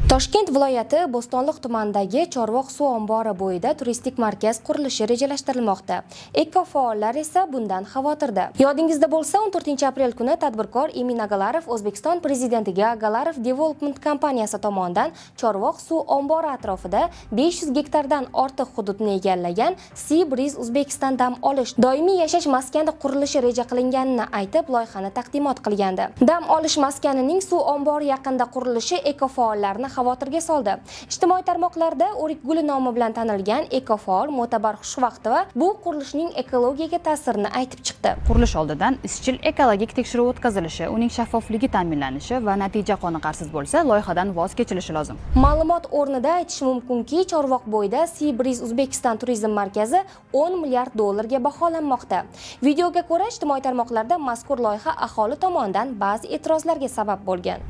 Toshkent viloyati Bo'stonliq tumanidagi Chorvoq suv ombori bo'yida turistik markaz qurilishi rejalashtirilmoqda. Ekofaollar esa bundan xavotirda. Yodingizda bo'lsa, 14-aprel kuni tadbirkor Emin Agalarov O'zbekiston prezidentiga Agalarov Development kompaniyasi tomonidan Chorvoq suv ombori atrofida 500 gektardan ortiq hududni egallagan Sea Breeze Uzbekistan dam olish doimiy yashash maskani qurilishi reja qilinganini aytib, loyihani taqdimot qilgandi. Dam olish maskanining suv ombori yaqinida qurilishi ekofaollarni xavotirga soldi. Ijtimoiy tarmoqlarda O'rik guli nomi bilan tanilgan ekofaol Mo'tabar Xushvaqtova bu qurilishning ekologiyaga ta'sirini aytib chiqdi. Qurilish oldidan izchil ekologik tekshiruv o'tkazilishi, uning shaffofligi ta'minlanishi va natija qoniqarsiz bo'lsa, loyihadan voz kechilishi lozim. Ma'lumot o'rnida aytish mumkinki, Chorvoq bo'yida Sea Breeze Uzbekistan turizm markazi 10 milliard dollarga baholanmoqda. Videoga ko'ra, ijtimoiy tarmoqlarda mazkur loyiha aholi tomonidan ba'zi e'tirozlarga sabab bo'lgan.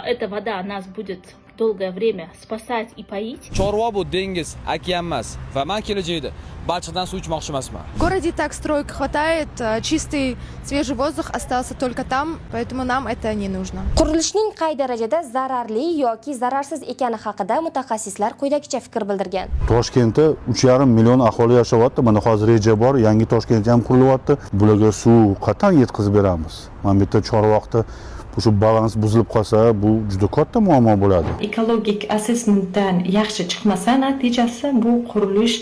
Эта вода нас будет долгое время спасать и поить. Chorvoq bu dengiz, okean emas va men kelajakda balchiqdan suv ichmoqchi emasman. В городе так строек хватает, чистый свежий воздух остался только там, поэтому нам это не нужно. Qurilishning qay darajada zararli yoki zararsiz ekani haqida mutaxassislar quyidagicha fikr bildirgan. Toshkentda 3,5 million aholi yashayapti. Mana hozir reja bor, yangi Toshkent ham qurilyapti. Bularga suv qachon yetkazib beramiz? Mana bu yerda Chorvoqda shu balans buzilib qolsa, bu juda katta muammo bo'ladi. Ekologik assessmentdan yaxshi chiqmasa, natijasi bu qurilish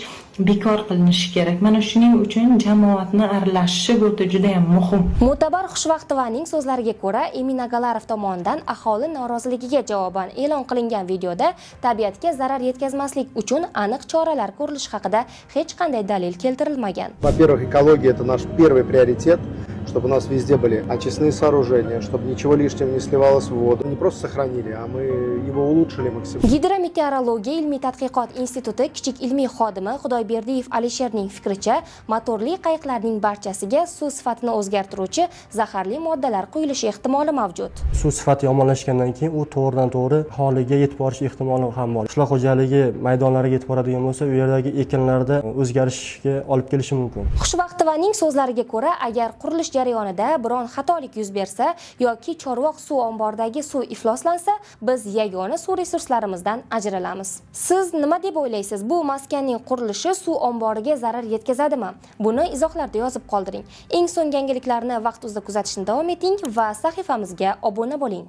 bekor qilinishi kerak. Mana shuning uchun jamoatni aralashishi bu juda ham muhim. Mo'tabar Xushvaqtovaning so'zlariga ko'ra, Emin Agalarov tomonidan aholi noroziligiga javoban e'lon qilingan videoda tabiatga zarar yetkazmaslik uchun aniq choralar ko'rilishi haqida hech qanday dalil keltirilmagan. Во-первых, экология – это наш первый приоритет, чтобы у нас везде были очистные сооружения, чтобы ничего лишнего не сливалось в воду. Не просто сохранили, а мы его улучшили максимально. Gidrometeorologiya ilmiy tadqiqot instituti kichik ilmiy xodimi Xudoyberdiyev Alisherning fikricha, motorli qayiqlarning barchasiga suv sifatini o'zgartiruvchi zaharli moddalar quyilishi ehtimoli mavjud. Suv sifati yomonlashgandan keyin u to'g'ridan-to'g'ri holiga yetib borish ehtimoli ham bor. Qishloq xo'jaligi maydonlariga yetib boradigan bo'lsa, u yerdagi ekinlarda o'zgarishga olib kelishi mumkin. Xushvaqtovaning so'zlariga ko'ra, agar qurilish jarayonida biron xatolik yuz bersa yoki Chorvoq suv omboridagi suv ifloslansa, biz yagona suv resurslarimizdan ajralamiz. Siz nima deb o'ylaysiz? Bu maskanning qurilishi suv omboriga zarar yetkazadimi? Buni izohlarda yozib qoldiring. Eng so'nggi yangiliklarni vaqt o'zida kuzatishni davom eting va sahifamizga obuna bo'ling.